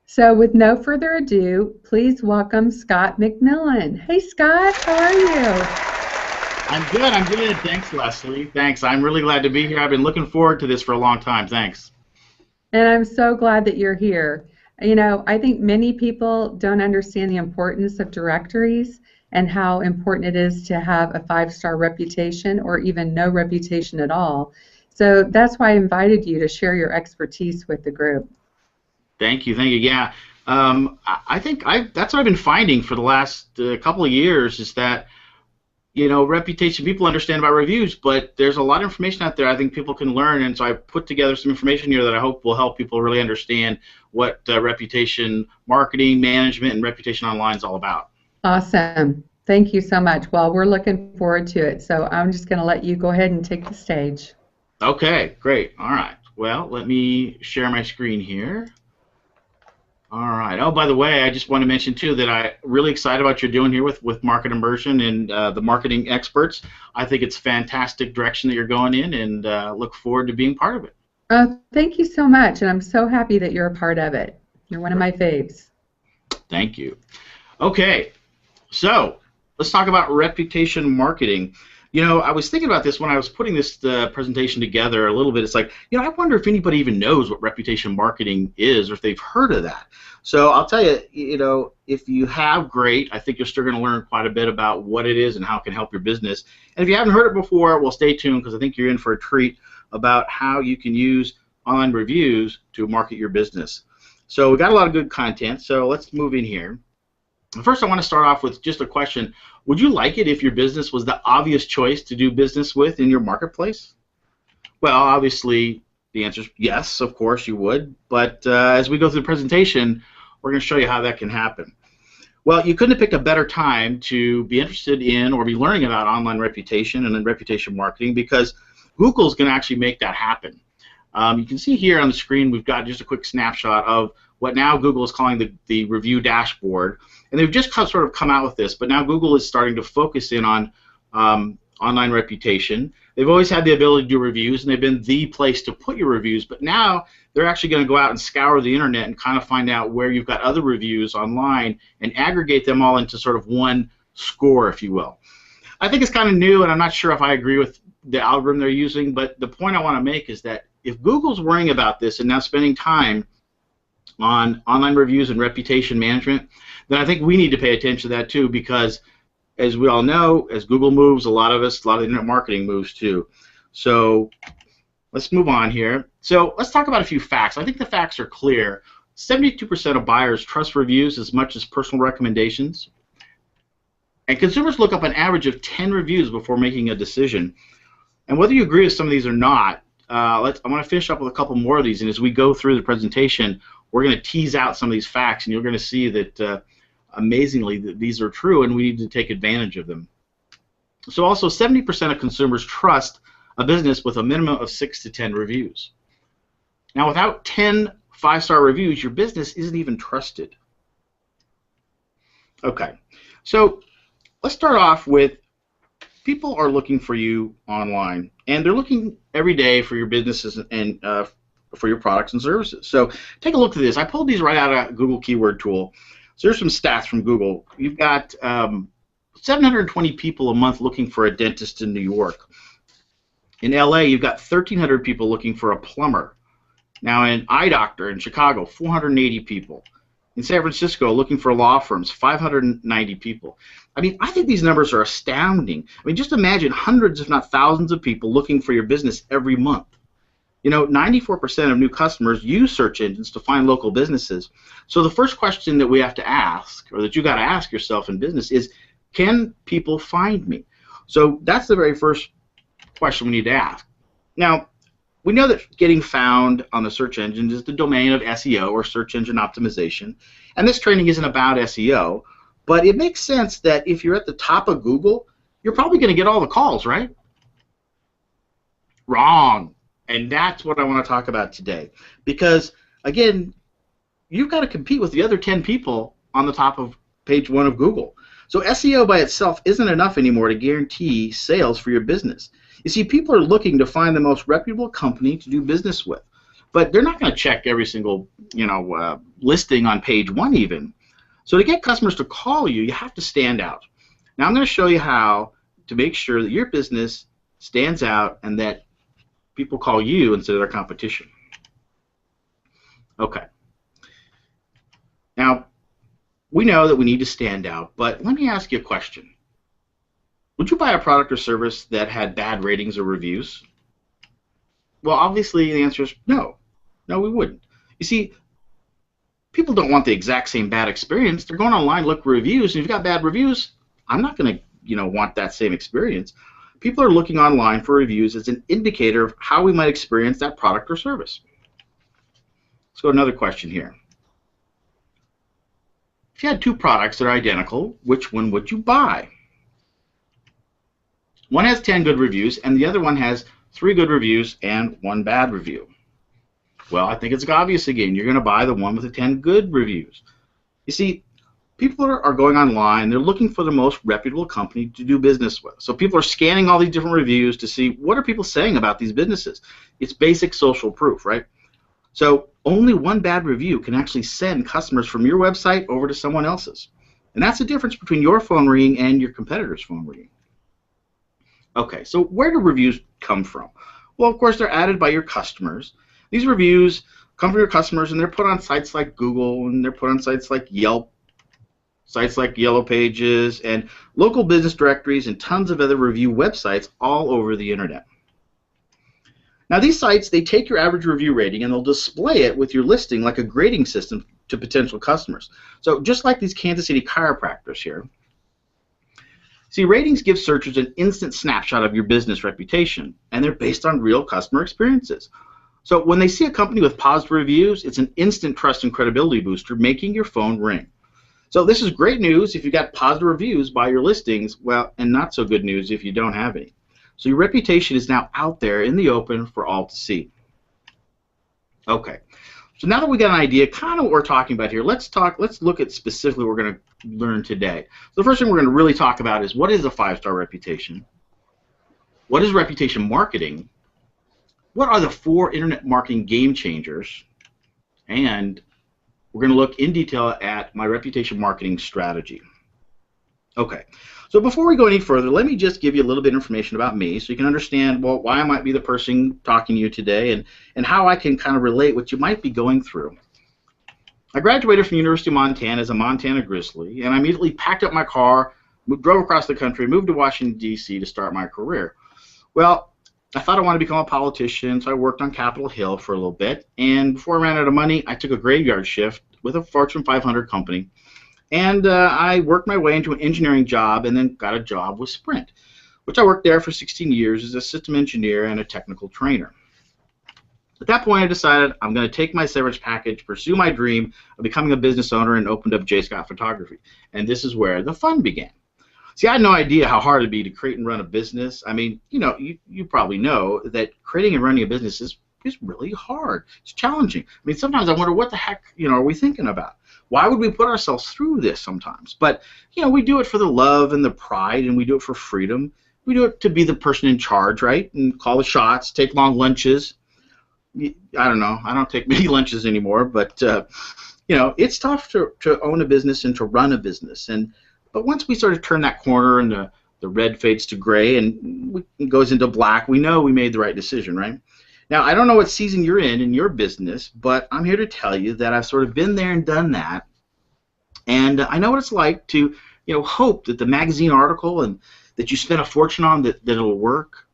So with no further ado, please welcome Scott MacMillan. Hey Scott, how are you? I'm good. I'm good. Thanks, Leslie. Thanks. I'm really glad to be here. I've been looking forward to this for a long time. Thanks. And I'm so glad that you're here. I think many people don't understand the importance of directories and how important it is to have a five-star reputation or even no reputation at all. So that's why I invited you to share your expertise with the group. Thank you. Thank you. Yeah. I think that's what I've been finding for the last couple of years is that reputation. People understand about reviews, but there's a lot of information out there. I think people can learn, and so I put together some information here that I hope will help people really understand what reputation marketing, management, and reputation online is all about. Awesome. Thank you so much. Well, we're looking forward to it. So I'm just going to let you go ahead and take the stage. Okay. Great. All right. Well, let me share my screen here. All right. Oh, by the way, I just want to mention too that I'm really excited about what you're doing here with market immersion and the marketing experts. I think it's fantastic direction that you're going in, and look forward to being part of it. Thank you so much, and I'm so happy that you're a part of it. You're one of my faves. Thank you. Okay, so let's talk about reputation marketing. I was thinking about this when I was putting this presentation together a little bit. It's like, I wonder if anybody even knows what reputation marketing is or if they've heard of that. So I'll tell you, if you have, great. I think you're still going to learn quite a bit about what it is and how it can help your business. And if you haven't heard it before, well, stay tuned because I think you're in for a treat about how you can use online reviews to market your business. So we got a lot of good content, so let's move in here. First, I want to start off with just a question. Would you like it if your business was the obvious choice to do business with in your marketplace? Well, obviously, the answer is yes, of course you would. But as we go through the presentation, we're going to show you how that can happen. Well, you couldn't have picked a better time to be interested in or be learning about online reputation and then reputation marketing because Google's going to actually make that happen. You can see here on the screen we've got just a quick snapshot of what now Google is calling the review dashboard. And they've just sort of come out with this, but now Google is starting to focus in on online reputation. They've always had the ability to do reviews, and they've been the place to put your reviews, but now they're actually going to go out and scour the internet and kind of find out where you've got other reviews online and aggregate them all into sort of one score, if you will. I think it's kind of new, and I'm not sure if I agree with the algorithm they're using, but the point I want to make is that if Google's worrying about this and now spending time on online reviews and reputation management, then I think we need to pay attention to that too because as we all know, as Google moves, a lot of internet marketing moves too. So let's move on here. So let's talk about a few facts. I think the facts are clear. 72% of buyers trust reviews as much as personal recommendations. And consumers look up an average of 10 reviews before making a decision. And whether you agree with some of these or not, I want to finish up with a couple more of these. And as we go through the presentation, we're going to tease out some of these facts, and you're going to see that amazingly that these are true, and we need to take advantage of them. So also 70% of consumers trust a business with a minimum of 6 to 10 reviews. Now without 10 five-star reviews, your business isn't even trusted. Okay, so let's start off with people are looking for you online, and they're looking every day for your businesses and for your products and services. So take a look at this. I pulled these right out of Google Keyword Tool. So here's some stats from Google. You've got 720 people a month looking for a dentist in New York. In LA, you've got 1,300 people looking for a plumber. Now in eye doctor in Chicago, 480 people. In San Francisco, looking for law firms, 590 people. I mean, I think these numbers are astounding. I mean, just imagine hundreds, if not thousands, of people looking for your business every month. 94% of new customers use search engines to find local businesses. So the first question that we have to ask, or that you got to ask yourself in business, is, can people find me? So that's the very first question we need to ask. Now, we know that getting found on the search engines is the domain of SEO, or search engine optimization, and this training isn't about SEO, but it makes sense that if you're at the top of Google, you're probably going to get all the calls, right? Wrong. And that's what I want to talk about today. Because, again, you've got to compete with the other 10 people on the top of page 1 of Google. So SEO by itself isn't enough anymore to guarantee sales for your business. You see, people are looking to find the most reputable company to do business with. but they're not going to check every single listing on page one even. So to get customers to call you, you have to stand out. Now I'm going to show you how to make sure that your business stands out and that people call you instead of their competition. Okay. Now, we know that we need to stand out, but let me ask you a question. Would you buy a product or service that had bad ratings or reviews? Well, obviously the answer is no. No, we wouldn't. You see, people don't want the exact same bad experience. They're going online, look for reviews, and if you've got bad reviews, I'm not going to want that same experience. People are looking online for reviews as an indicator of how we might experience that product or service. Let's go to another question here. If you had two products that are identical, which one would you buy? One has 10 good reviews, and the other one has 3 good reviews and 1 bad review. Well, I think it's obvious again. You're going to buy the one with the 10 good reviews. You see, people are going online. They're looking for the most reputable company to do business with. So people are scanning all these different reviews to see what are people saying about these businesses. It's basic social proof, right? So only 1 bad review can actually send customers from your website over to someone else's. And that's the difference between your phone ringing and your competitor's phone ringing. Okay, so where do reviews come from? Well, of course, they're added by your customers. These reviews come from your customers, and they're put on sites like Google, and they're put on sites like Yelp, sites like Yellow Pages, and local business directories, and tons of other review websites all over the internet. Now, these sites, they take your average review rating, and they'll display it with your listing like a grading system to potential customers. So just like these Kansas City chiropractors here, see, ratings give searchers an instant snapshot of your business reputation, and they're based on real customer experiences. So when they see a company with positive reviews, it's an instant trust and credibility booster, making your phone ring. So this is great news if you got positive reviews by your listings, well, and not so good news if you don't have any. So your reputation is now out there in the open for all to see. Okay, so now that we got an idea kind of what we're talking about here, let's look at specifically what we're going to learn today. So the first thing we're going to really talk about is what is a 5-star reputation? What is reputation marketing? What are the 4 internet marketing game changers? And we're going to look in detail at my reputation marketing strategy. Okay, so before we go any further, let me just give you a little bit of information about me so you can understand, well, why I might be the person talking to you today and how I can kind of relate what you might be going through. I graduated from the University of Montana as a Montana Grizzly, and I immediately packed up my car, drove across the country, moved to Washington, D.C. to start my career. Well, I thought I wanted to become a politician, so I worked on Capitol Hill for a little bit, and before I ran out of money, I took a graveyard shift with a Fortune 500 company, and I worked my way into an engineering job and then got a job with Sprint, which I worked there for 16 years as a system engineer and a technical trainer. At that point, I decided I'm going to take my severance package, pursue my dream of becoming a business owner, and opened up J. Scott Photography. And this is where the fun began. See, I had no idea how hard it'd be to create and run a business. I mean, you probably know that creating and running a business is really hard. It's challenging. I mean, sometimes I wonder what the heck, are we thinking about? Why would we put ourselves through this sometimes? But, we do it for the love and the pride, and we do it for freedom. We do it to be the person in charge, right? And call the shots, take long lunches. I don't know. I don't take many lunches anymore, but, it's tough to own a business and to run a business. But once we sort of turn that corner and the red fades to gray and it goes into black, we know we made the right decision, right? Now, I don't know what season you're in your business, but I'm here to tell you that I've sort of been there and done that. And I know what it's like to, hope that the magazine article and that you spent a fortune on that it'll work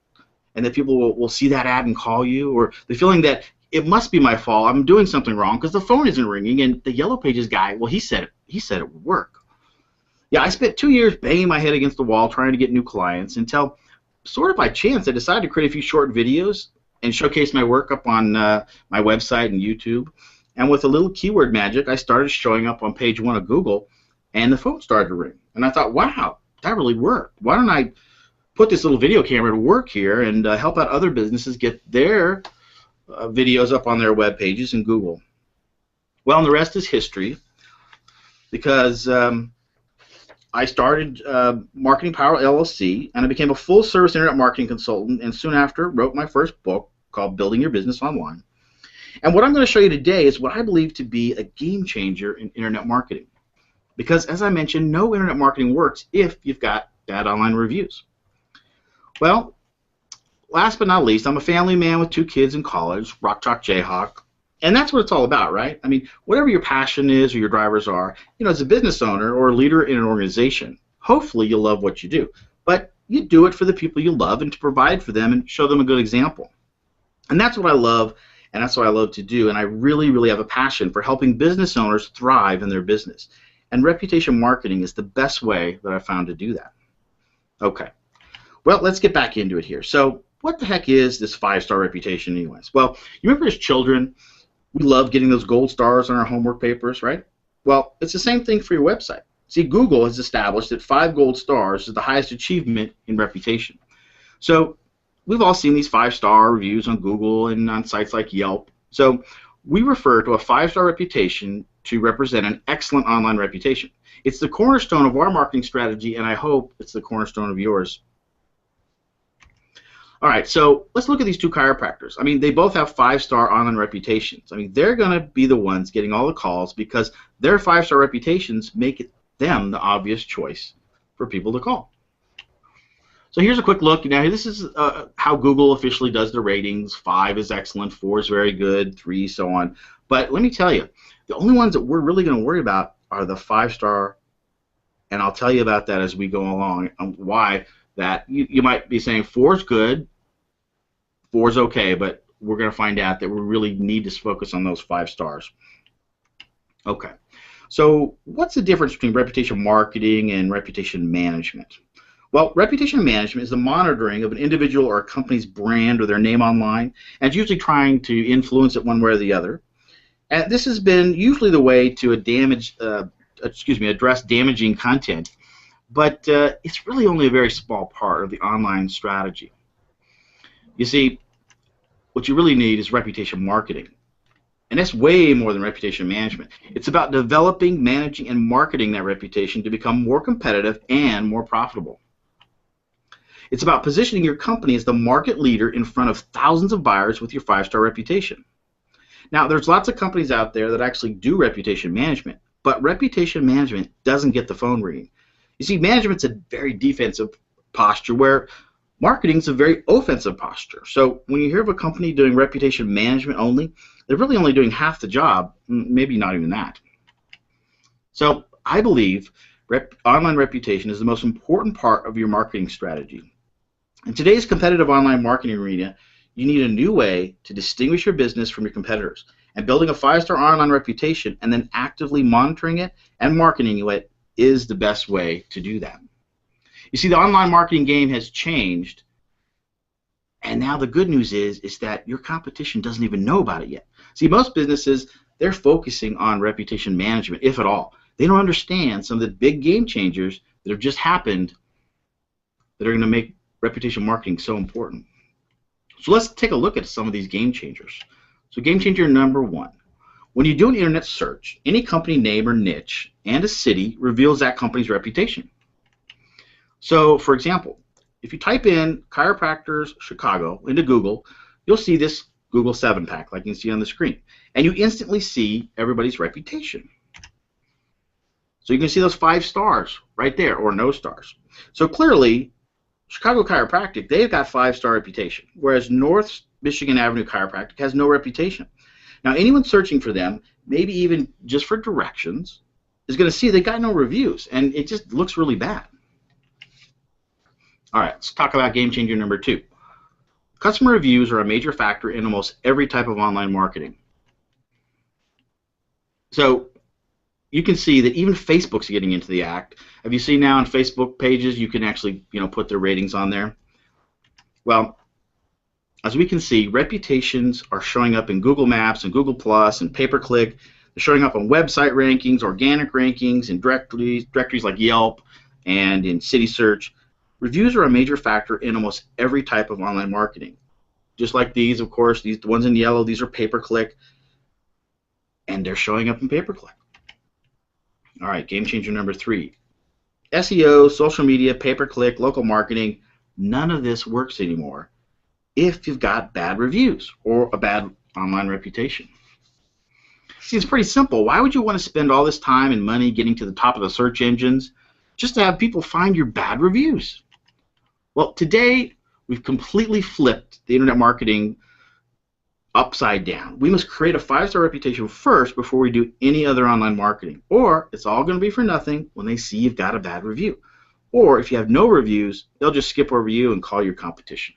and that people will see that ad and call you, or the feeling that it must be my fault, I'm doing something wrong because the phone isn't ringing and the Yellow Pages guy, well, he said it would work. Yeah, I spent 2 years banging my head against the wall trying to get new clients until, sort of by chance, I decided to create a few short videos and showcase my work up on my website and YouTube. And with a little keyword magic, I started showing up on page 1 of Google, and the phone started to ring. And I thought, wow, that really worked. Why don't I put this little video camera to work here and help out other businesses get their videos up on their web pages in Google? Well, and the rest is history, because I started Marketing Power LLC, and I became a full-service internet marketing consultant, and soon after wrote my first book called Building Your Business Online. And what I'm going to show you today is what I believe to be a game changer in internet marketing. Because as I mentioned, no internet marketing works if you've got bad online reviews. Well, last but not least, I'm a family man with 2 kids in college, Rock Chalk Jayhawk, and that's what it's all about, right? I mean, whatever your passion is or your drivers are, as a business owner or a leader in an organization, hopefully you'll love what you do. But you do it for the people you love and to provide for them and show them a good example. And that's what I love, and that's what I love to do, and I really, really have a passion for helping business owners thrive in their business. And reputation marketing is the best way that I've found to do that. Okay, well, let's get back into it here. So what the heck is this 5-star reputation anyways? Well, you remember as children, we love getting those gold stars on our homework papers, right? Well, it's the same thing for your website. See, Google has established that 5 gold stars is the highest achievement in reputation. So we've all seen these 5-star reviews on Google and on sites like Yelp. So we refer to a 5-star reputation to represent an excellent online reputation. It's the cornerstone of our marketing strategy, and I hope it's the cornerstone of yours. All right, so let's look at these 2 chiropractors. I mean, they both have 5-star online reputations. I mean, they're going to be the ones getting all the calls because their 5-star reputations make it them the obvious choice for people to call. So here's a quick look. Now, this is how Google officially does the ratings. 5 is excellent, 4 is very good, 3 so on. But let me tell you, the only ones that we're really going to worry about are the 5-star, and I'll tell you about that as we go along. Why that you might be saying 4 is good, 4 is okay, but we're going to find out that we really need to focus on those 5 stars. Okay, so what's the difference between reputation marketing and reputation management? Well, reputation management is the monitoring of an individual or a company's brand or their name online, and it's usually trying to influence it one way or the other. And this has been usually the way to address damaging content, but it's really only a very small part of the online strategy. You see, what you really need is reputation marketing. And that's way more than reputation management. It's about developing, managing, and marketing that reputation to become more competitive and more profitable. It's about positioning your company as the market leader in front of thousands of buyers with your 5-star reputation. Now, there's lots of companies out there that actually do reputation management, but reputation management doesn't get the phone ringing. You see, management's a very defensive posture where marketing's a very offensive posture. So when you hear of a company doing reputation management only, they're really only doing half the job, maybe not even that. So I believe online reputation is the most important part of your marketing strategy. In today's competitive online marketing arena, you need a new way to distinguish your business from your competitors. And building a 5-star online reputation and then actively monitoring it and marketing it is the best way to do that. You see, the online marketing game has changed, and now the good news is that your competition doesn't even know about it yet. See, most businesses, they're focusing on reputation management, if at all. They don't understand some of the big game changers that have just happened that are going to make reputation marketing so important. So let's take a look at some of these game changers. So game changer number 1. When you do an internet search, any company name or niche and a city reveals that company's reputation. So, for example, if you type in chiropractors Chicago into Google, you'll see this Google 7-pack like you can see on the screen. And you instantly see everybody's reputation. So you can see those 5 stars right there, or no stars. So clearly, Chicago Chiropractic, they've got 5-star reputation, whereas North Michigan Avenue Chiropractic has no reputation. Now, anyone searching for them, maybe even just for directions, is going to see they got no reviews, and it just looks really bad. All right, let's talk about game changer number 2. Customer reviews are a major factor in almost every type of online marketing. So you can see that even Facebook's getting into the act. Have you seen now on Facebook pages you can actually put their ratings on there? Well, as we can see, reputations are showing up in Google Maps and Google Plus and pay-per-click. They're showing up on website rankings, organic rankings, in directories like Yelp and in City Search. Reviews are a major factor in almost every type of online marketing. Just like these, of course, the ones in yellow, these are pay-per-click, and they're showing up in pay-per-click. All right, game changer number 3. SEO, social media, pay-per-click, local marketing, none of this works anymore if you've got bad reviews or a bad online reputation? See, it's pretty simple. Why would you want to spend all this time and money getting to the top of the search engines just to have people find your bad reviews? Well, today we've completely flipped the internet marketing upside down. We must create a 5-star reputation first before we do any other online marketing, or it's all going to be for nothing when they see you've got a bad review. Or if you have no reviews, they'll just skip over you and call your competition.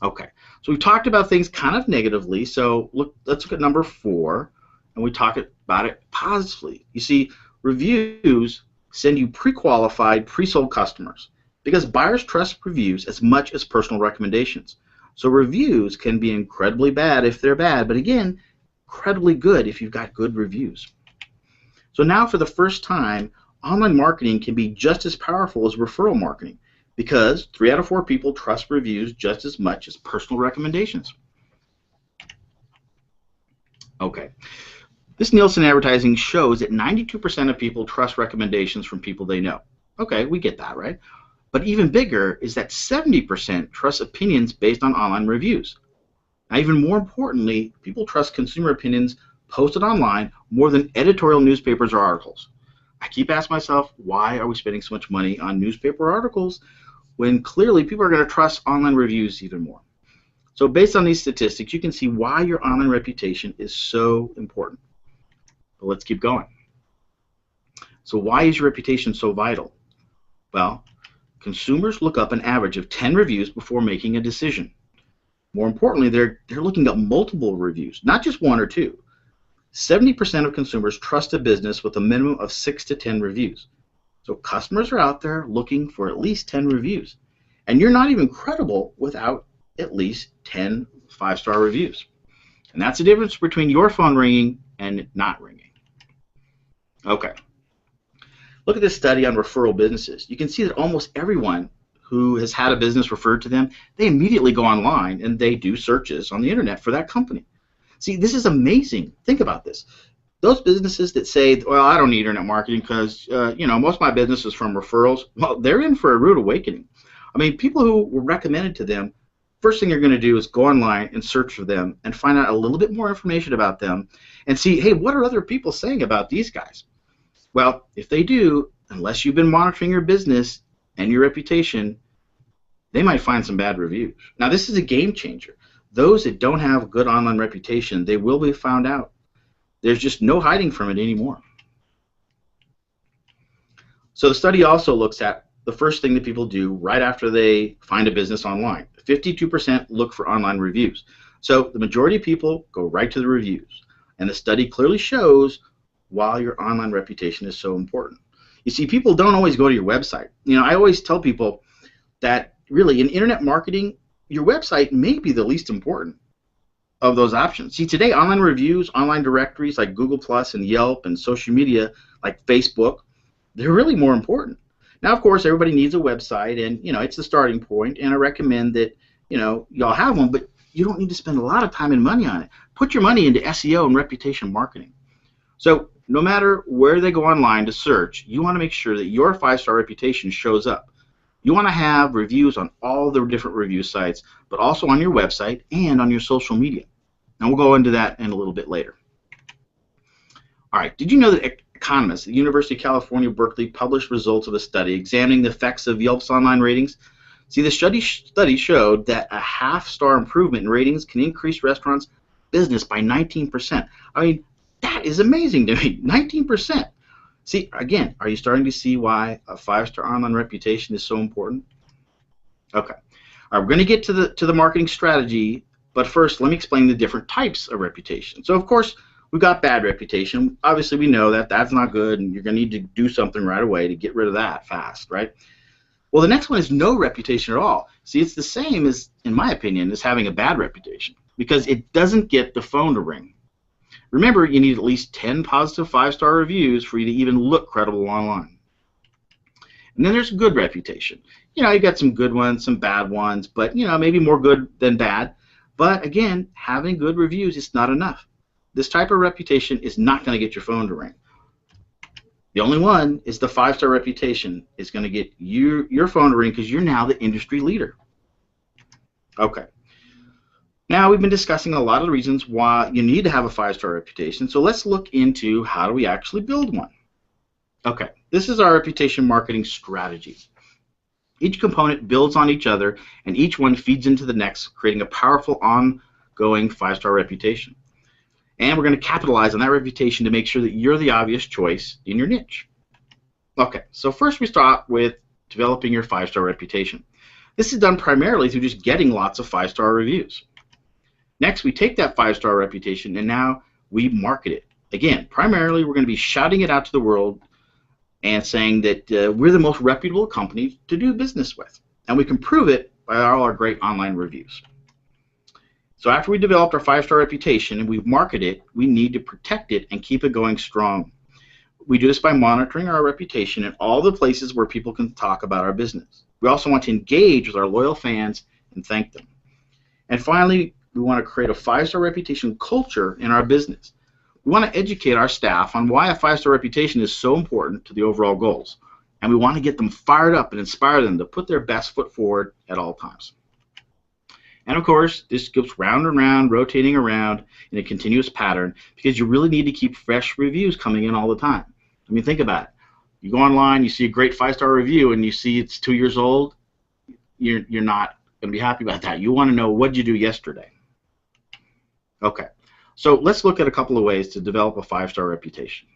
Okay, so we've talked about things kind of negatively, so let's look at number 4, and we talk about it positively. You see, reviews send you pre-qualified, pre-sold customers because buyers trust reviews as much as personal recommendations. So reviews can be incredibly bad if they're bad, but again, incredibly good if you've got good reviews. So now for the first time, online marketing can be just as powerful as referral marketing because 3 out of 4 people trust reviews just as much as personal recommendations. Okay. This Nielsen advertising shows that 92% of people trust recommendations from people they know. Okay, we get that, right? But even bigger is that 70% trust opinions based on online reviews. Now, even more importantly, people trust consumer opinions posted online more than editorial newspapers or articles. I keep asking myself, why are we spending so much money on newspaper articles when clearly people are going to trust online reviews even more? So based on these statistics, you can see why your online reputation is so important. But let's keep going. So why is your reputation so vital? Well, consumers look up an average of 10 reviews before making a decision. More importantly, they're looking up multiple reviews, not just 1 or 2. 70% of consumers trust a business with a minimum of 6 to 10 reviews. So customers are out there looking for at least 10 reviews. And you're not even credible without at least 10 5-star reviews. And that's the difference between your phone ringing and not ringing. Okay. Look at this study on referral businesses. You can see that almost everyone who has had a business referred to them, they immediately go online and they do searches on the internet for that company. See, this is amazing. Think about this. Those businesses that say, well, I don't need internet marketing because, most of my business is from referrals, well, they're in for a rude awakening. I mean, people who were recommended to them, first thing they're going to do is go online and search for them and find out a little bit more information about them and see, hey, what are other people saying about these guys? Well, if they do, unless you've been monitoring your business and your reputation, they might find some bad reviews. Now, this is a game changer. Those that don't have a good online reputation, they will be found out. There's just no hiding from it anymore. So the study also looks at the first thing that people do right after they find a business online. 52% look for online reviews. So the majority of people go right to the reviews. And the study clearly shows why your online reputation is so important. You see, people don't always go to your website. I always tell people that really in internet marketing, your website may be the least important of those options. See, today online reviews, online directories like Google Plus and Yelp and social media like Facebook, they're really more important. Now, of course, everybody needs a website and, it's the starting point, and I recommend that, y'all have one, but you don't need to spend a lot of time and money on it. Put your money into SEO and reputation marketing. So no matter where they go online to search, you want to make sure that your 5-star reputation shows up. You want to have reviews on all the different review sites, but also on your website and on your social media. And we'll go into that in a little bit later. All right, did you know that economists at the University of California, Berkeley published results of a study examining the effects of Yelp's online ratings? See, the study showed that a half-star improvement in ratings can increase restaurants' business by 19%. I mean, that is amazing to me, 19%. See, again, are you starting to see why a 5-star online reputation is so important? Okay. All right, we're going to get to the marketing strategy, but first let me explain the different types of reputation. So, of course, we've got bad reputation. Obviously, we know that that's not good, and you're going to need to do something right away to get rid of that fast, right? Well, the next one is no reputation at all. See, it's the same as, in my opinion, as having a bad reputation because it doesn't get the phone to ring. Remember, you need at least 10 positive 5-star reviews for you to even look credible online. And then there's good reputation. You got some good ones, some bad ones, but, maybe more good than bad. But, again, having good reviews is not enough. This type of reputation is not going to get your phone to ring. The only one is the 5-star reputation is going to get your phone to ring because you're now the industry leader. Okay. Now, we've been discussing a lot of the reasons why you need to have a 5-star reputation, so let's look into how do we actually build one. Okay, this is our reputation marketing strategy. Each component builds on each other, and each one feeds into the next, creating a powerful, ongoing 5-star reputation. And we're going to capitalize on that reputation to make sure that you're the obvious choice in your niche. Okay, so first we start with developing your 5-star reputation. This is done primarily through just getting lots of 5-star reviews. Next, we take that 5-star reputation and now we market it. Again, primarily we're going to be shouting it out to the world and saying that we're the most reputable company to do business with. And we can prove it by all our great online reviews. So after we developed our 5-star reputation and we've marketed it, we need to protect it and keep it going strong. We do this by monitoring our reputation in all the places where people can talk about our business. We also want to engage with our loyal fans and thank them. And finally, we want to create a 5-star reputation culture in our business. We want to educate our staff on why a 5-star reputation is so important to the overall goals. And we want to get them fired up and inspire them to put their best foot forward at all times. And of course, this goes round and round, rotating around in a continuous pattern because you really need to keep fresh reviews coming in all the time. I mean, think about it. You go online, you see a great 5-star review, and you see it's 2 years old, you're not going to be happy about that. You want to know, what did you do yesterday? Okay, so let's look at a couple of ways to develop a 5-star reputation.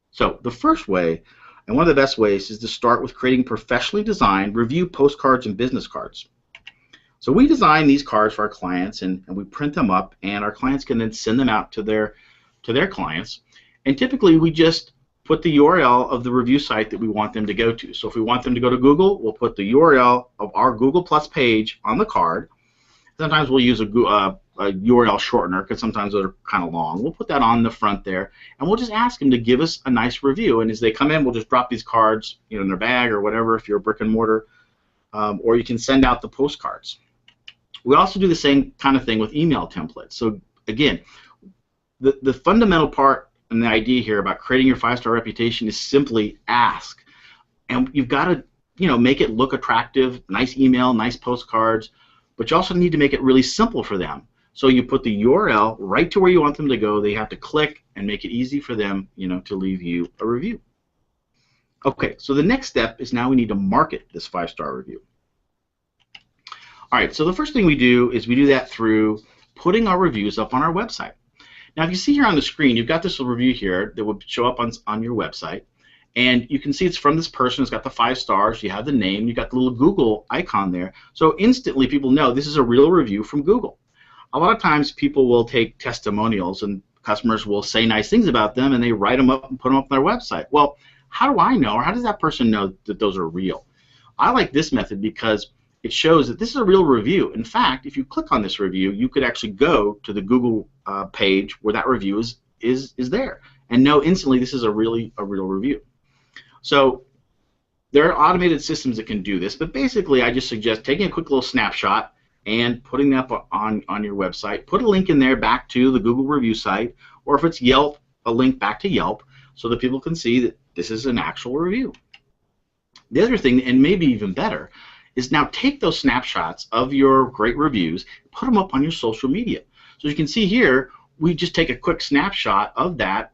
So the first way, and one of the best ways, is to start with creating professionally designed review postcards and business cards. So we design these cards for our clients, and we print them up, and our clients can then send them out to their clients. And typically, we just put the URL of the review site that we want them to go to. So if we want them to go to Google, we'll put the URL of our Google Plus page on the card. Sometimes we'll use a URL shortener because sometimes they're kind of long. We'll put that on the front there, and we'll just ask them to give us a nice review. And as they come in, we'll just drop these cards, in their bag or whatever if you're a brick and mortar, or you can send out the postcards. We also do the same kind of thing with email templates. So again, the fundamental part and the idea here about creating your 5-star reputation is simply ask. And you've got to, make it look attractive, nice email, nice postcards, but you also need to make it really simple for them. So you put the URL right to where you want them to go. They have to click and make it easy for them, to leave you a review. Okay, so the next step is now we need to market this 5-star review. All right, so the first thing we do is we do that through putting our reviews up on our website. Now, if you see here on the screen, you've got this review here that will show up on your website, and you can see it's from this person. It's got the 5 stars. You have the name. You got the little Google icon there. So instantly, people know this is a real review from Google. A lot of times, people will take testimonials, and customers will say nice things about them, and they write them up and put them up on their website. Well, how do I know, or how does that person know that those are real? I like this method because it shows that this is a real review. In fact, if you click on this review, you could actually go to the Google page where that review is there and know instantly this is a real review. So there are automated systems that can do this, but basically I just suggest taking a quick little snapshot and putting that up on your website. Put a link in there back to the Google review site, or if it's Yelp, a link back to Yelp so that people can see that this is an actual review. The other thing, and maybe even better, is now take those snapshots of your great reviews, put them up on your social media. So you can see here, we just take a quick snapshot of that.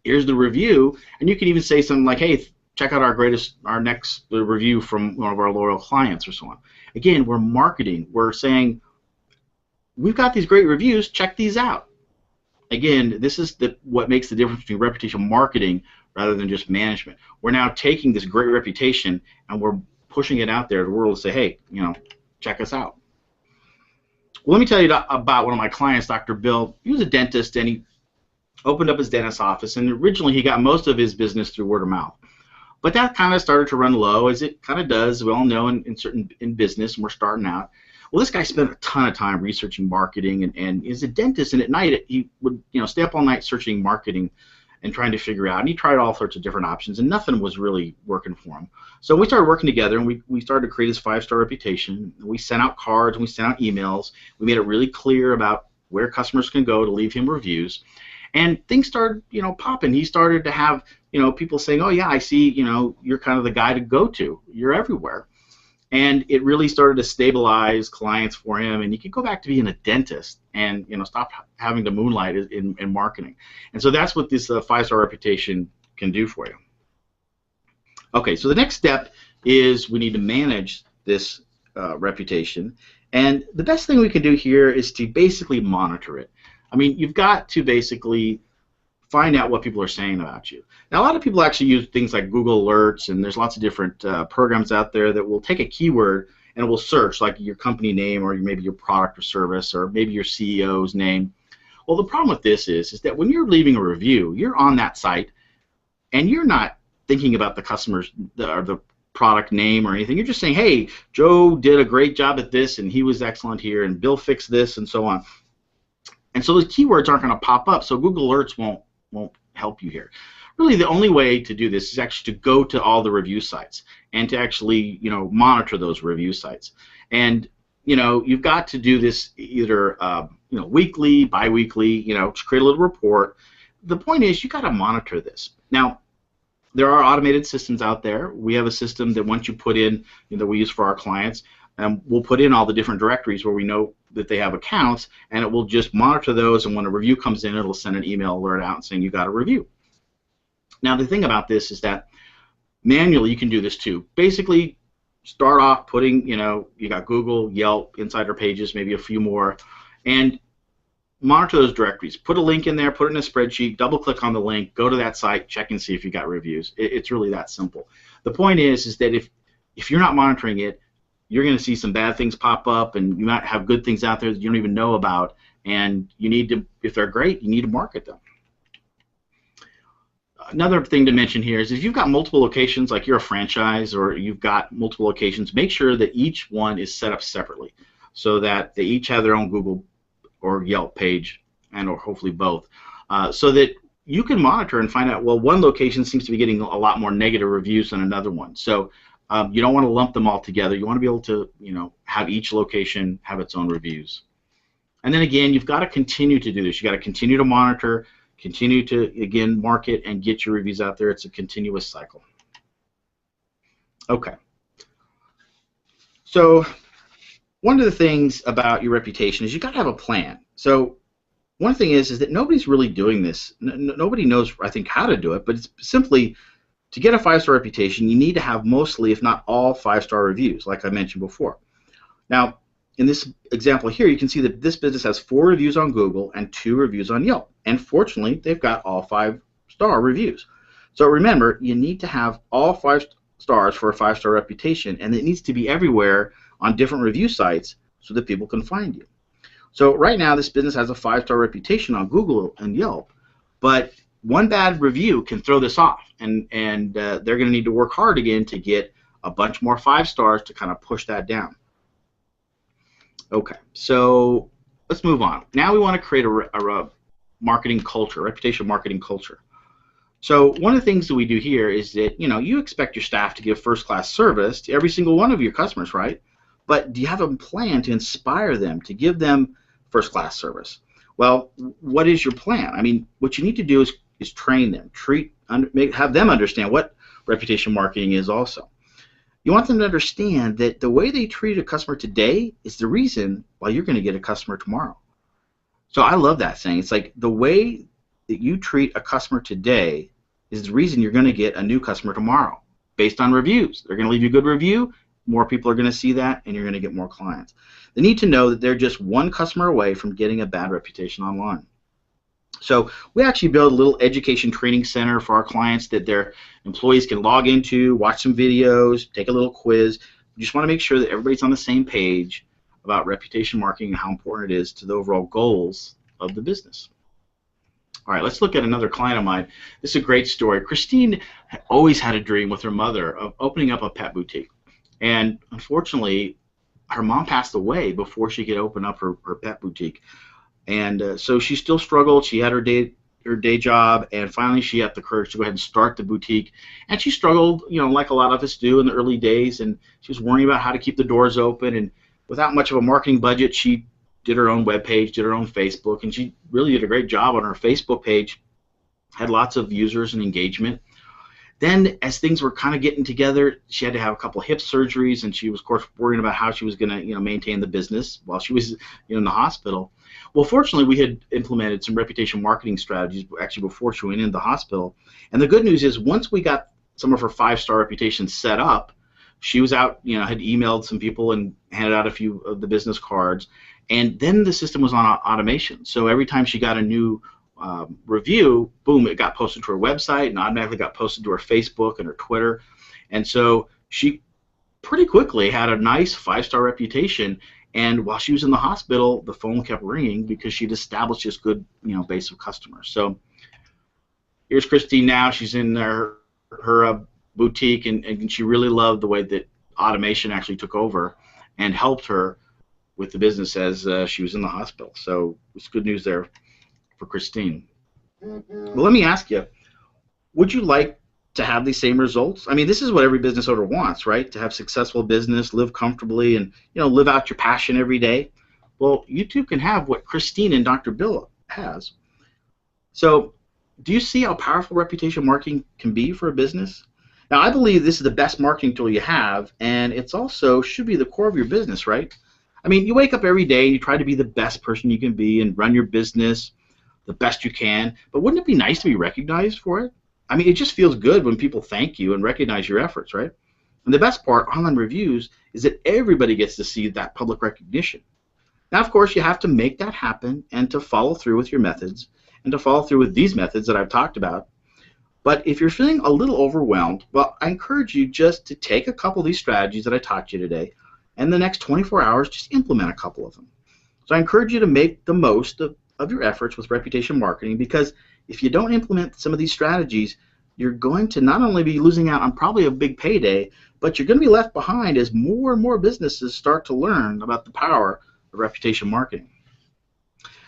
Here's the review, and you can even say something like, hey, check out our next review from one of our loyal clients or so on. Again, we're marketing. We're saying, we've got these great reviews, check these out. Again, this is what makes the difference between reputation marketing rather than just management. We're now taking this great reputation and we're pushing it out there to the world to say, hey, check us out. Well, let me tell you about one of my clients, Dr. Bill. He was a dentist, and he opened up his dentist's office, and originally he got most of his business through word of mouth. But that kind of started to run low, as it kind of does. We all know in business, and we're starting out. Well, this guy spent a ton of time researching marketing, and he's a dentist, and at night he would stay up all night searching marketing and trying to figure out, and he tried all sorts of different options, and nothing was really working for him. So we started working together, and we started to create this 5-star reputation. We sent out cards, and we sent out emails. We made it really clear about where customers can go to leave him reviews, and things started, popping. He started to have, people saying, oh yeah, I see, you're kind of the guy to go to. You're everywhere. And it really started to stabilize clients for him, and he could go back to being a dentist and stop having to moonlight in marketing. And so that's what this 5-star reputation can do for you. Okay, so the next step is we need to manage this reputation, and the best thing we can do here is to basically monitor it. I mean, you've got to basically find out what people are saying about you. Now, a lot of people actually use things like Google Alerts, and there's lots of different programs out there that will take a keyword and it will search like your company name, or maybe your product or service, or maybe your CEO's name. Well, the problem with this is that when you're leaving a review, you're on that site and you're not thinking about the customer's or the product name or anything. You're just saying, hey, Joe did a great job at this and he was excellent here, and Bill fixed this, and so on. And so the keywords aren't going to pop up, so Google Alerts won't help you here. Really, the only way to do this is actually to go to all the review sites and to actually monitor those review sites. And you've got to do this either weekly, bi-weekly, to create a little report. The point is you got to monitor this. Now, there are automated systems out there. We have a system that once you put in, that we use for our clients, we'll put in all the different directories where we know that they have accounts, and it will just monitor those, and when a review comes in, it'll send an email alert out saying you got a review. Now, the thing about this is that manually you can do this too. Basically, start off putting, you got Google, Yelp, Insider Pages, maybe a few more, and monitor those directories. Put a link in there, put it in a spreadsheet, double-click on the link, go to that site, check and see if you got reviews. It's really that simple. The point is that if you're not monitoring it, you're going to see some bad things pop up, and you might have good things out there that you don't even know about, and you need to, if they're great, you need to market them. Another thing to mention here is if you've got multiple locations, like you're a franchise or you've got multiple locations, make sure that each one is set up separately so that they each have their own Google or Yelp page, or hopefully both, so that you can monitor and find out, well, one location seems to be getting a lot more negative reviews than another one. So you don't want to lump them all together. You want to be able to, have each location have its own reviews. And then again, you've got to continue to do this. You've got to continue to monitor, continue to, again, market and get your reviews out there. It's a continuous cycle. Okay. So one of the things about your reputation is you've got to have a plan. So one thing is that nobody's really doing this. Nobody knows, I think, how to do it, but it's simply to get a 5-star reputation, you need to have mostly, if not all, 5-star reviews, like I mentioned before. Now, in this example here, you can see that this business has 4 reviews on Google and 2 reviews on Yelp. And fortunately, they've got all 5-star reviews. So remember, you need to have all 5 stars for a 5-star reputation, and it needs to be everywhere on different review sites so that people can find you. So right now, this business has a 5-star reputation on Google and Yelp, but one bad review can throw this off, and they're going to need to work hard again to get a bunch more 5 stars to kind of push that down. Okay, so let's move on. Now we want to create a marketing culture, reputation marketing culture. So one of the things that we do here is that, you expect your staff to give first-class service to every single one of your customers, right? But do you have a plan to inspire them, to give them first-class service? Well, what is your plan? I mean, what you need to do is train them, have them understand what reputation marketing is also. You want them to understand that the way they treat a customer today is the reason why you're going to get a customer tomorrow. So I love that saying. It's like the way that you treat a customer today is the reason you're going to get a new customer tomorrow based on reviews. They're going to leave you a good review, more people are going to see that, and you're going to get more clients. They need to know that they're just one customer away from getting a bad reputation online. So we actually build a little education training center for our clients that their employees can log into, watch some videos, take a little quiz. We just want to make sure that everybody's on the same page about reputation marketing and how important it is to the overall goals of the business. All right, let's look at another client of mine. This is a great story. Christine always had a dream with her mother of opening up a pet boutique. And unfortunately, her mom passed away before she could open up her pet boutique. And so she still struggled. She had her day job, and finally she had the courage to go ahead and start the boutique. And she struggled, like a lot of us do in the early days, and she was worrying about how to keep the doors open. And without much of a marketing budget, she did her own webpage, did her own Facebook, and she really did a great job on her Facebook page, had lots of users and engagement. Then, as things were kind of getting together, she had to have a couple of hip surgeries, and she was, of course, worrying about how she was going to, maintain the business while she was, in the hospital. Well, fortunately, we had implemented some reputation marketing strategies actually before she went into the hospital. And the good news is, once we got some of her five-star reputation set up, she was out, had emailed some people and handed out a few of the business cards, and then the system was on automation. So every time she got a new review, boom, it got posted to her website and automatically got posted to her Facebook and her Twitter. And so she pretty quickly had a nice five-star reputation. And while she was in the hospital, the phone kept ringing because she'd established this good, base of customers. So here's Christine now. She's in her boutique, and she really loved the way that automation actually took over and helped her with the business as she was in the hospital. So it's good news there for Christine. Well, let me ask you, would you like to have these same results? I mean, this is what every business owner wants, right? To have successful business, live comfortably, and live out your passion every day. Well, you too can have what Christine and Dr. Bill has. So, do you see how powerful reputation marketing can be for a business? Now, I believe this is the best marketing tool you have, and it's also should be the core of your business, right? I mean, you wake up every day and you try to be the best person you can be and run your business the best you can, but wouldn't it be nice to be recognized for it? I mean, it just feels good when people thank you and recognize your efforts, right? And the best part, online reviews, is that everybody gets to see that public recognition. Now, of course, you have to make that happen and to follow through with your methods and to follow through with these methods that I've talked about. But if you're feeling a little overwhelmed, well, I encourage you just to take a couple of these strategies that I taught you today, and the next 24 hours, just implement a couple of them. So I encourage you to make the most of your efforts with reputation marketing, because if you don't implement some of these strategies, you're going to not only be losing out on probably a big payday, but you're going to be left behind as more and more businesses start to learn about the power of reputation marketing.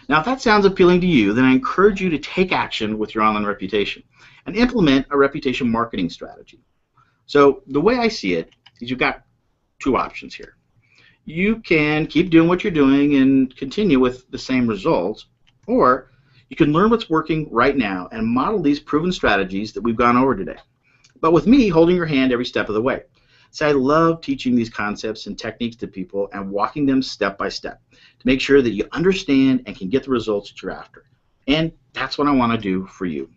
Now, if that sounds appealing to you, then I encourage you to take action with your online reputation and implement a reputation marketing strategy. So the way I see it is you've got two options here. You can keep doing what you're doing and continue with the same results, or you can learn what's working right now and model these proven strategies that we've gone over today, but with me holding your hand every step of the way. So I love teaching these concepts and techniques to people and walking them step by step to make sure that you understand and can get the results that you're after. And that's what I want to do for you.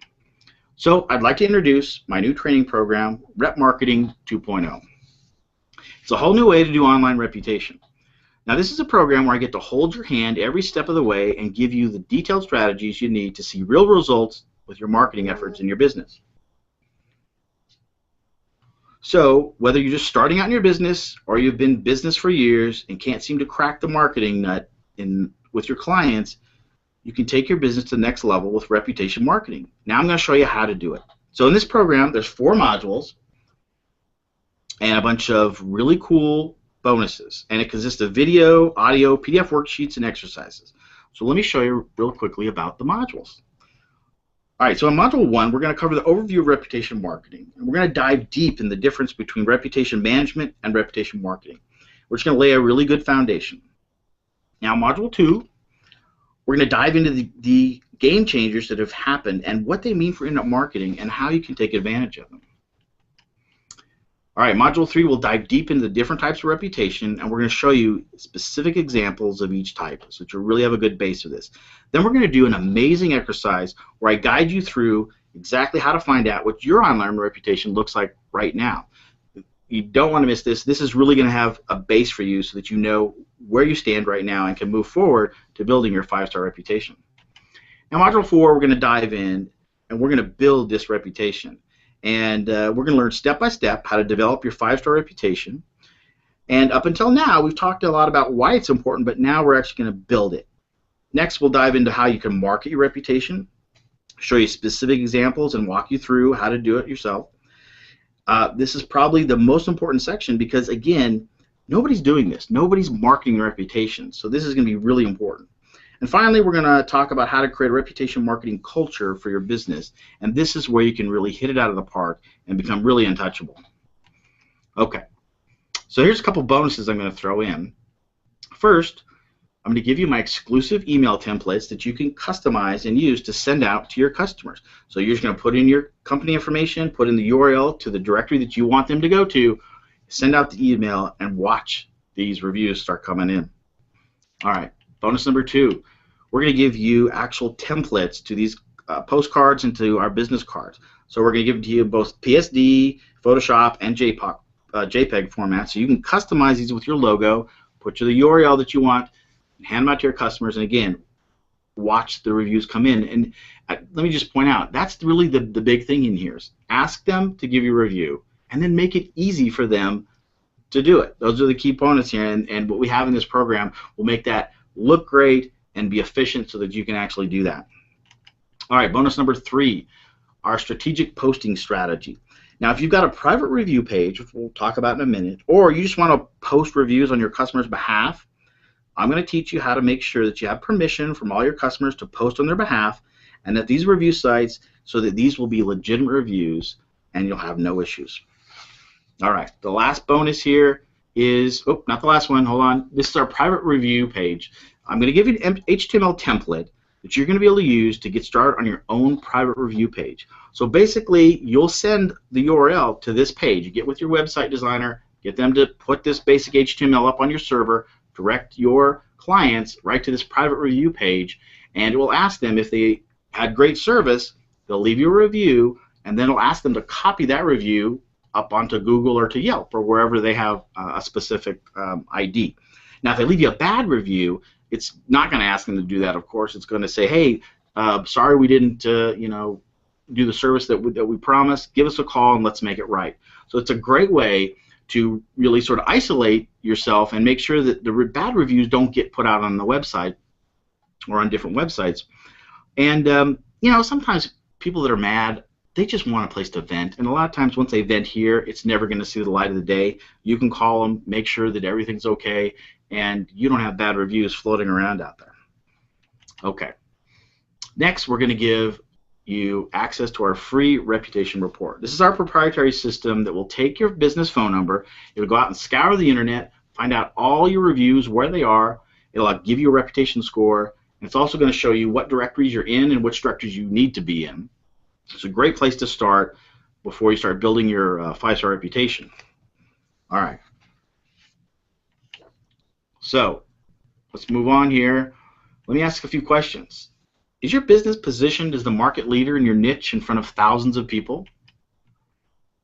So I'd like to introduce my new training program, Rep Marketing 2.0. It's a whole new way to do online reputation. Now, this is a program where I get to hold your hand every step of the way and give you the detailed strategies you need to see real results with your marketing efforts in your business. So, whether you're just starting out in your business or you've been in business for years and can't seem to crack the marketing nut with your clients, you can take your business to the next level with reputation marketing. Now I'm going to show you how to do it. So in this program, there's 4 modules and a bunch of really cool bonuses, and it consists of video, audio, PDF worksheets, and exercises. So let me show you real quickly about the modules. All right, so in Module 1, we're going to cover the overview of reputation marketing, and we're going to dive deep in the difference between reputation management and reputation marketing. We're just going to lay a really good foundation. Now, Module 2, we're going to dive into the game changers that have happened and what they mean for internet marketing and how you can take advantage of them. All right, Module 3 will dive deep into the different types of reputation, and we're going to show you specific examples of each type so that you'll really have a good base for this. Then we're going to do an amazing exercise where I guide you through exactly how to find out what your online reputation looks like right now. You don't want to miss this. This is really going to have a base for you so that you know where you stand right now and can move forward to building your 5-star reputation. Now, Module 4, we're going to dive in, and we're going to build this reputation. And we're going to learn step by step how to develop your 5-star reputation. And up until now, we've talked a lot about why it's important, but now we're actually going to build it. Next, we'll dive into how you can market your reputation, show you specific examples, and walk you through how to do it yourself. This is probably the most important section because, again, nobody's doing this. Nobody's marketing their reputation. So this is going to be really important. And finally, we're going to talk about how to create a reputation marketing culture for your business. And this is where you can really hit it out of the park and become really untouchable. Okay, so here's a couple bonuses I'm going to throw in. First, I'm going to give you my exclusive email templates that you can customize and use to send out to your customers. So you're just going to put in your company information, put in the URL to the directory that you want them to go to, send out the email, and watch these reviews start coming in. All right, bonus number 2, we're going to give you actual templates to these postcards and to our business cards. So we're going to give it to you both PSD, Photoshop, and JPEG format, so you can customize these with your logo, put the URL that you want, hand them out to your customers, and again, watch the reviews come in. And let me just point out, that's really the big thing in here. Is ask them to give you a review, and then make it easy for them to do it. Those are the key components here, and what we have in this program will make that look great and be efficient so that you can actually do that. All right, bonus number 3, our strategic posting strategy. Now, if you've got a private review page, which we'll talk about in a minute, or you just want to post reviews on your customers' behalf, I'm going to teach you how to make sure that you have permission from all your customers to post on their behalf, and that these review sites, so that these will be legitimate reviews and you'll have no issues. All right, the last bonus here is, oh, not the last one, hold on. This is our private review page. I'm going to give you an HTML template that you're going to be able to use to get started on your own private review page. So basically, you'll send the URL to this page. You get with your website designer, get them to put this basic HTML up on your server, direct your clients right to this private review page, and it will ask them if they had great service, they'll leave you a review, and then it'll ask them to copy that review up onto Google or to Yelp or wherever they have a specific ID. Now, if they leave you a bad review, it's not going to ask them to do that, of course. It's going to say, hey, sorry we didn't do the service that we promised. Give us a call and let's make it right. So it's a great way to really sort of isolate yourself and make sure that the bad reviews don't get put out on the website or on different websites. And sometimes people that are mad, they just want a place to vent. And a lot of times once they vent here, it's never going to see the light of the day. You can call them, make sure that everything's okay, and you don't have bad reviews floating around out there. Okay. Next, we're going to give you access to our free reputation report. This is our proprietary system that will take your business phone number, it'll go out and scour the internet, find out all your reviews, where they are, it'll give you a reputation score, and it's also going to show you what directories you're in and which directories you need to be in. It's a great place to start before you start building your 5-star reputation. All right. So let's move on here. Let me ask a few questions. Is your business positioned as the market leader in your niche in front of thousands of people?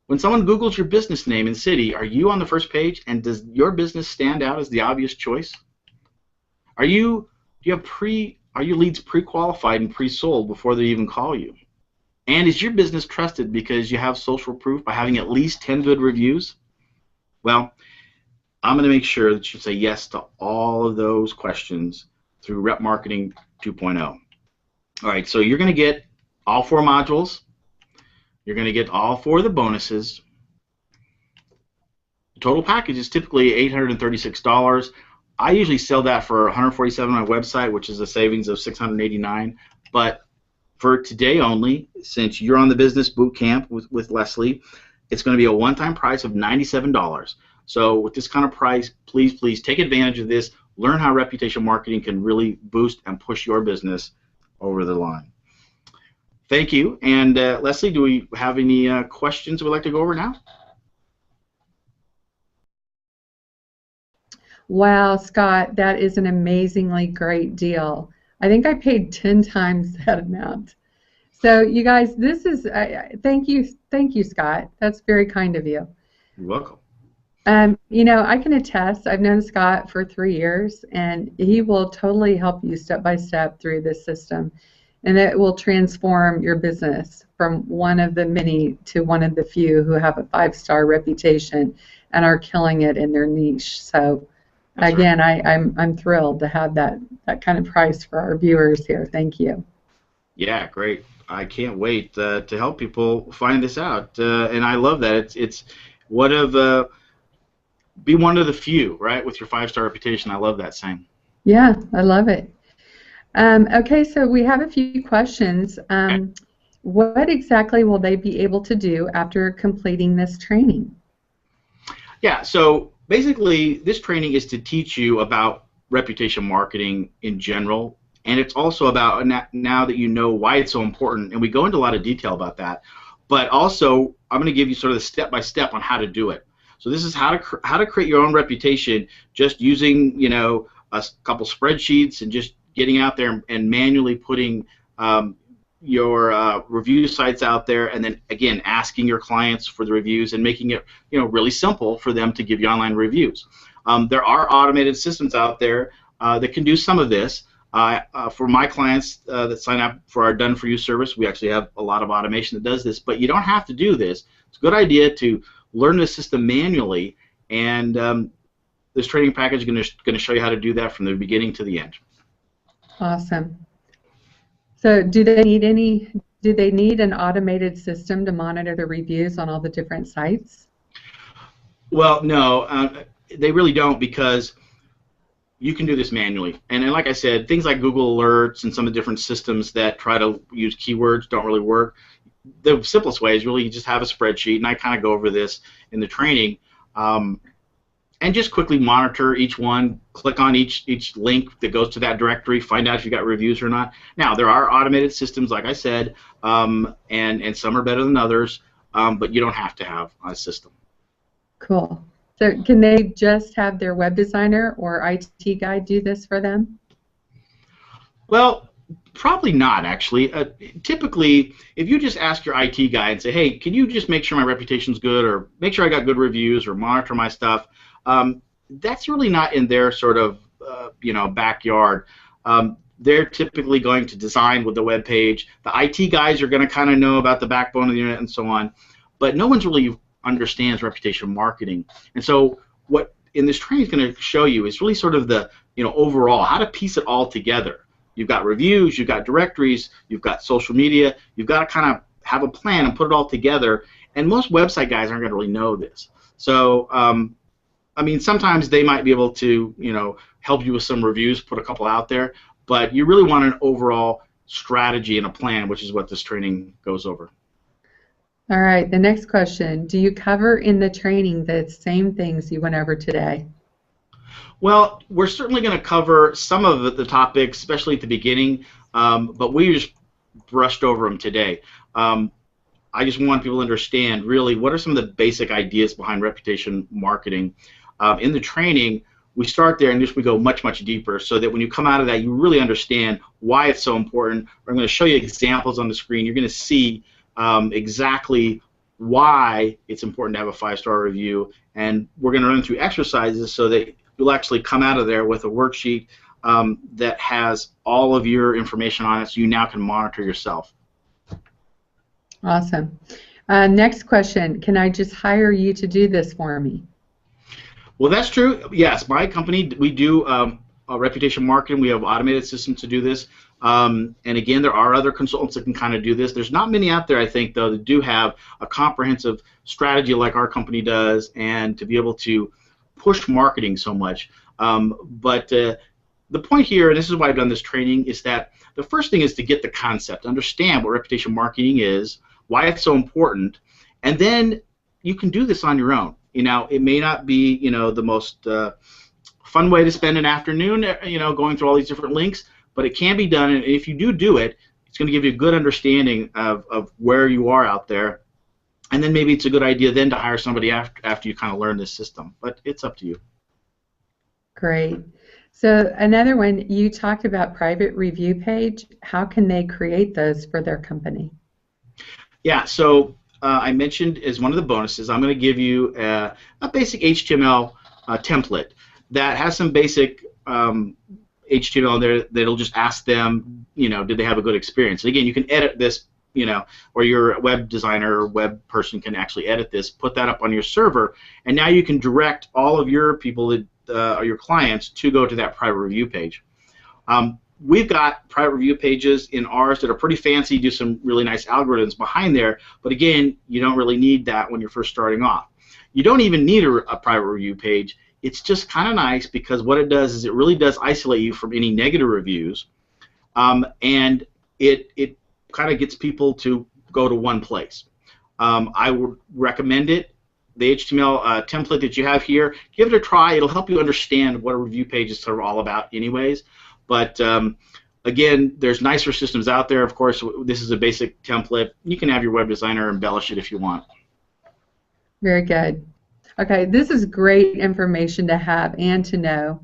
When someone Googles your business name and city, are you on the first page, and does your business stand out as the obvious choice? Are your leads pre-qualified and pre-sold before they even call you? And is your business trusted because you have social proof by having at least 10 good reviews? Well, I'm going to make sure that you say yes to all of those questions through Rep Marketing 2.0. All right, so you're going to get all 4 modules. You're going to get all 4 of the bonuses. The total package is typically $836. I usually sell that for $147 on my website, which is a savings of $689. But for today only, since you're on the business boot camp with Leslie, it's going to be a one-time price of $97. So with this kind of price, please take advantage of this. Learn how reputation marketing can really boost and push your business over the line. Thank you. And Leslie, do we have any questions we'd like to go over now? Wow, Scott, that is an amazingly great deal. I think I paid 10 times that amount. So you guys, this is, thank you, Scott. That's very kind of you. You're welcome. I can attest, I've known Scott for 3 years, and he will totally help you step by step through this system, and it will transform your business from one of the many to one of the few who have a 5-star reputation and are killing it in their niche. So that's again, right. I'm thrilled to have that kind of price for our viewers here. Thank you. Yeah, great. I can't wait to help people find this out, and I love that. It's one of be one of the few, right, with your 5-star reputation. I love that saying. Yeah, I love it. Okay, so we have a few questions. Okay. What exactly will they be able to do after completing this training? Yeah, so basically this training is to teach you about reputation marketing in general, and it's also about now that you know why it's so important, and we go into a lot of detail about that. But also, I'm going to give you sort of the step by step on how to do it. So this is how to create your own reputation, just using a couple spreadsheets and just getting out there and manually putting your review sites out there, and then again asking your clients for the reviews and making it really simple for them to give you online reviews. There are automated systems out there that can do some of this. For my clients that sign up for our Done For You service, we actually have a lot of automation that does this, but you don't have to do this. It's a good idea to learn the system manually, and this training package is going to show you how to do that from the beginning to the end. Awesome. So do they need an automated system to monitor the reviews on all the different sites? Well, no, they really don't, because you can do this manually. And like I said, things like Google Alerts and some of the different systems that try to use keywords don't really work. The simplest way is really you just have a spreadsheet, and I kind of go over this in the training, and just quickly monitor each one, click on each link that goes to that directory, find out if you got reviews or not. Now, there are automated systems, like I said, and some are better than others, but you don't have to have a system. Cool. So can they just have their web designer or IT guy do this for them? Well, probably not, actually. Typically, if you just ask your IT guy and say, hey, can you just make sure my reputation's good, or make sure I got good reviews, or monitor my stuff, that's really not in their sort of backyard. They're typically going to design with the web page. The IT guys are going to kind of know about the backbone of the internet and so on, but no one's really understands reputation marketing. And so what in this training is going to show you is really sort of the overall how to piece it all together. You've got reviews, you've got directories, you've got social media. You've got to kind of have a plan and put it all together. And most website guys aren't going to really know this. So I mean, sometimes they might be able to help you with some reviews, put a couple out there, but you really want an overall strategy and a plan, which is what this training goes over. All right, the next question. Do you cover in the training the same things you went over today? Well, we're certainly going to cover some of the topics, especially at the beginning, but we just brushed over them today. I just want people to understand really what are some of the basic ideas behind reputation marketing. In the training, we start there and just we go much, much deeper so that when you come out of that, you really understand why it's so important. I'm going to show you examples on the screen. You're going to see exactly why it's important to have a 5-star review, and we're going to run through exercises so that you'll actually come out of there with a worksheet that has all of your information on it, so you now can monitor yourself. Awesome. Next question. Can I just hire you to do this for me? Well, that's true. Yes, my company, we do reputation marketing. We have automated systems to do this. And again, there are other consultants that can kind of do this. There's not many out there, I think, though, that do have a comprehensive strategy like our company does, and to be able to push marketing so much. But the point here, and this is why I've done this training, is that the first thing is to get the concept, understand what reputation marketing is, why it's so important, and then you can do this on your own. It may not be the most fun way to spend an afternoon, going through all these different links, but it can be done, and if you do it, it's going to give you a good understanding of where you are out there, and then maybe it's a good idea then to hire somebody after you kind of learn this system, but it's up to you. Great. So another one, you talked about private review page. How can they create those for their company? Yeah, so I mentioned as one of the bonuses, I'm going to give you a basic HTML template that has some basic HTML there that'll just ask them, did they have a good experience? And again, you can edit this, or your web designer or web person can actually edit this, put that up on your server, and now you can direct all of your people that are your clients to go to that private review page. We've got private review pages in ours that are pretty fancy, do some really nice algorithms behind there, but again, you don't really need that when you're first starting off. You don't even need a private review page. It's just kind of nice because what it does is it really does isolate you from any negative reviews, and it kind of gets people to go to one place. I would recommend it the HTML template that you have here. Give it a try. It'll help you understand what a review page is sort of all about anyways. But again, there's nicer systems out there. Of course, this is a basic template. You can have your web designer embellish it if you want. Very good. Okay, this is great information to have and to know.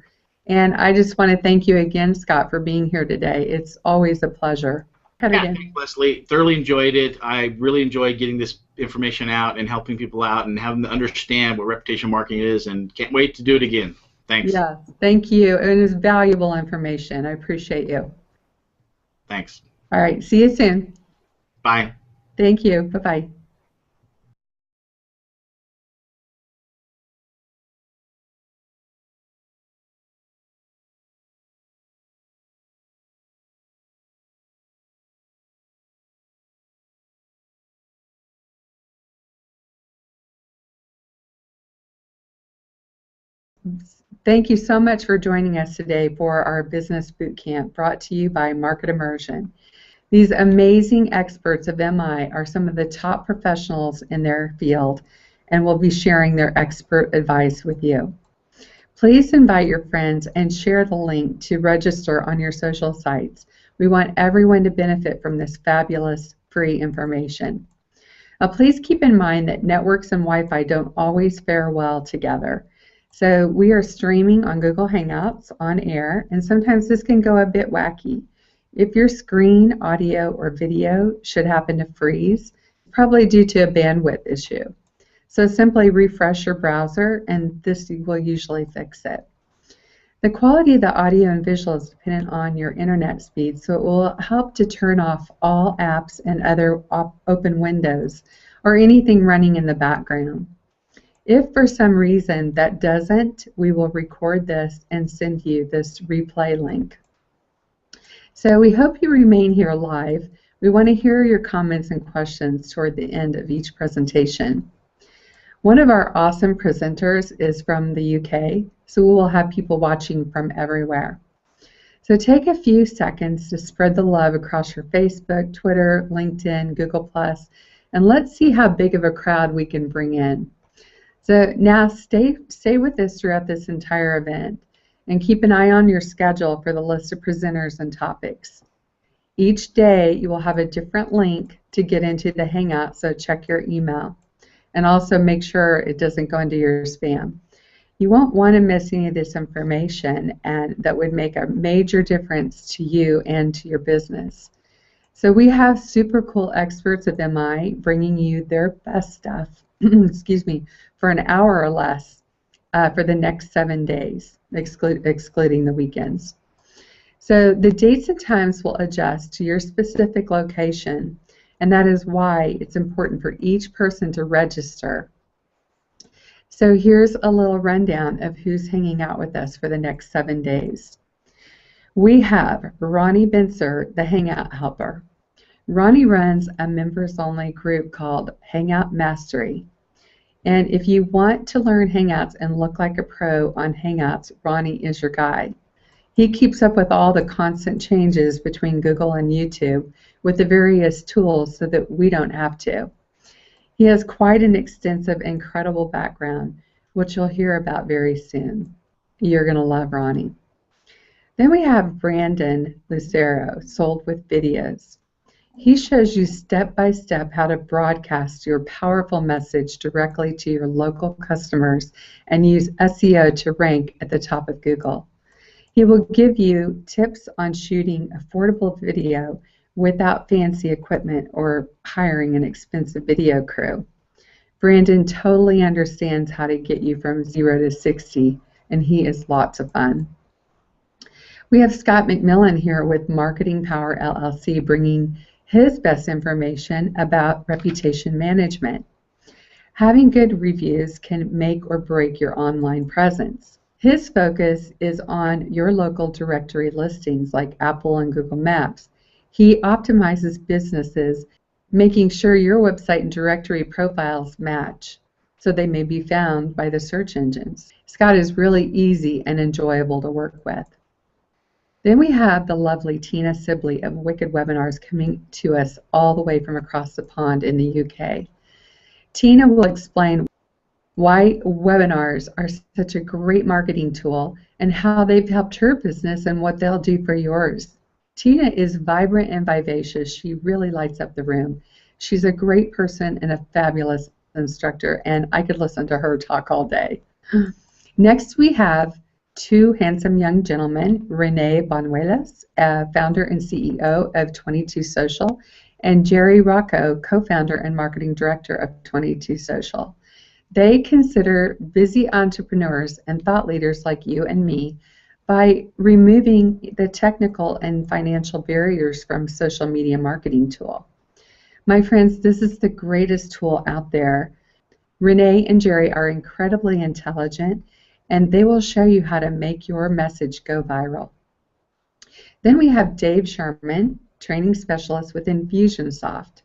And I just want to thank you again, Scott, for being here today. It's always a pleasure. Yeah, thanks, Leslie. Thoroughly enjoyed it. I really enjoy getting this information out and helping people out and having them understand what reputation marketing is, and can't wait to do it again. Thanks. Yes, thank you. It is valuable information. I appreciate you. Thanks. All right, see you soon. Bye. Thank you. Bye-bye. Thank you so much for joining us today for our Business Boot Camp brought to you by Market Immersion. These amazing experts of MI are some of the top professionals in their field and will be sharing their expert advice with you. Please invite your friends and share the link to register on your social sites. We want everyone to benefit from this fabulous free information. Now, please keep in mind that networks and Wi-Fi don't always fare well together. So we are streaming on Google Hangouts on air, and sometimes this can go a bit wacky. If your screen, audio, or video should happen to freeze, probably due to a bandwidth issue. So simply refresh your browser, and this will usually fix it. The quality of the audio and visual is dependent on your internet speed, so it will help to turn off all apps and other open windows or anything running in the background. If for some reason that doesn't, we will record this and send you this replay link. So we hope you remain here live. We want to hear your comments and questions toward the end of each presentation. One of our awesome presenters is from the UK, so we will have people watching from everywhere. So take a few seconds to spread the love across your Facebook, Twitter, LinkedIn, Google+, and let's see how big of a crowd we can bring in. So now stay with us throughout this entire event and keep an eye on your schedule for the list of presenters and topics. Each day you will have a different link to get into the Hangout, so check your email. And also make sure it doesn't go into your spam. You won't want to miss any of this information, and that would make a major difference to you and to your business. So we have super cool experts of MI bringing you their best stuff, excuse me, for an hour or less for the next 7 days, excluding the weekends. So the dates and times will adjust to your specific location, and that is why it's important for each person to register. So here's a little rundown of who's hanging out with us for the next 7 days. We have Ronnie Binzer, the Hangout Helper. Ronnie runs a members-only group called Hangout Mastery. And if you want to learn Hangouts and look like a pro on Hangouts, Ronnie is your guy. He keeps up with all the constant changes between Google and YouTube with the various tools so that we don't have to. He has quite an extensive, incredible background, which you'll hear about very soon. You're going to love Ronnie. Then we have Brandon Lucero, Sold with Videos. He shows you step-by-step how to broadcast your powerful message directly to your local customers and use SEO to rank at the top of Google. He will give you tips on shooting affordable video without fancy equipment or hiring an expensive video crew. Brandon totally understands how to get you from 0 to 60, and he is lots of fun. We have Scott MacMillan here with Marketing Power LLC bringing his best information about reputation management. Having good reviews can make or break your online presence. His focus is on your local directory listings like Apple and Google Maps. He optimizes businesses, making sure your website and directory profiles match so they may be found by the search engines. Scott is really easy and enjoyable to work with. Then we have the lovely Tina Sibley of Wicked Webinars coming to us all the way from across the pond in the UK. Tina will explain why webinars are such a great marketing tool, and how they've helped her business and what they'll do for yours. Tina is vibrant and vivacious. She really lights up the room. She's a great person and a fabulous instructor, and I could listen to her talk all day. Next, we have two handsome young gentlemen, Renee Banuelos, founder and CEO of 22 Social, and Jerry Rocco, co-founder and marketing director of 22 Social. They consider busy entrepreneurs and thought leaders like you and me by removing the technical and financial barriers from social media marketing tool. My friends, this is the greatest tool out there. Renee and Jerry are incredibly intelligent, and they will show you how to make your message go viral. Then we have Dave Sherman, training specialist with Infusionsoft.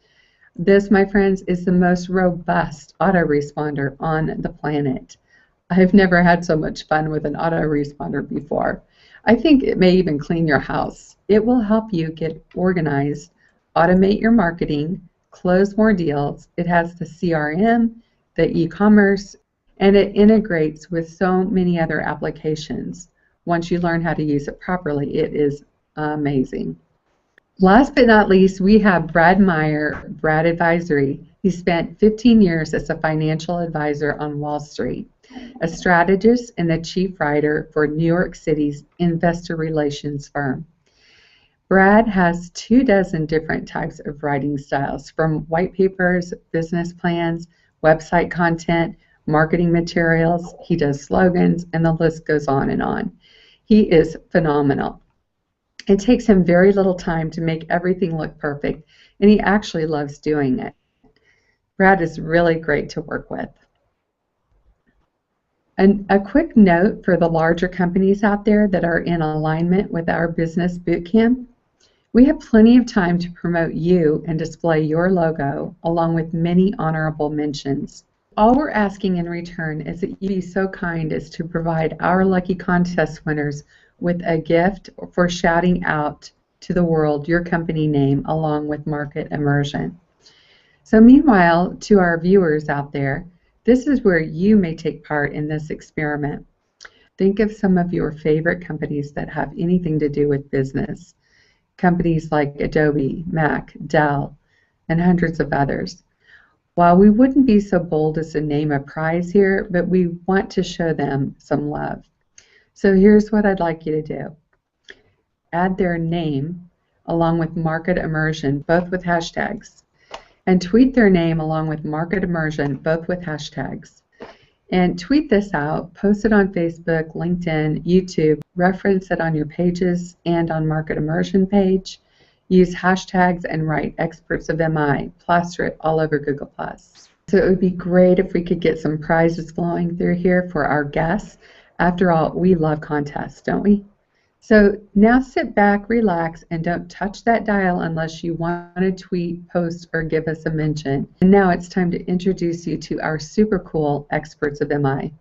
This, my friends, is the most robust autoresponder on the planet. I've never had so much fun with an autoresponder before. I think it may even clean your house. It will help you get organized, automate your marketing, close more deals. It has the CRM, the e-commerce, and it integrates with so many other applications. Once you learn how to use it properly, it is amazing. Last but not least, we have Brad Meyer, Brad Advisory. He spent 15 years as a financial advisor on Wall Street, a strategist and the chief writer for New York City's investor relations firm. Brad has 24 different types of writing styles, from white papers, business plans, website content, marketing materials. He does slogans, and the list goes on and on. He is phenomenal. It takes him very little time to make everything look perfect, and he actually loves doing it. Brad is really great to work with. And a quick note for the larger companies out there that are in alignment with our business bootcamp: we have plenty of time to promote you and display your logo, along with many honorable mentions. All we're asking in return is that you be so kind as to provide our lucky contest winners with a gift for shouting out to the world your company name along with market immersion. So meanwhile, to our viewers out there, this is where you may take part in this experiment. Think of some of your favorite companies that have anything to do with business. Companies like Adobe, Mac, Dell, and hundreds of others. While we wouldn't be so bold as to name a prize here, but we want to show them some love. So here's what I'd like you to do. Add their name along with market immersion, both with hashtags, and tweet their name along with market immersion, both with hashtags. And tweet this out, post it on Facebook, LinkedIn, YouTube, reference it on your pages and on market immersion page. Use hashtags and write experts of MI, plaster it all over Google+. So it would be great if we could get some prizes flowing through here for our guests. After all, we love contests, don't we? So now sit back, relax, and don't touch that dial unless you want to tweet, post, or give us a mention. And now it's time to introduce you to our super cool experts of MI.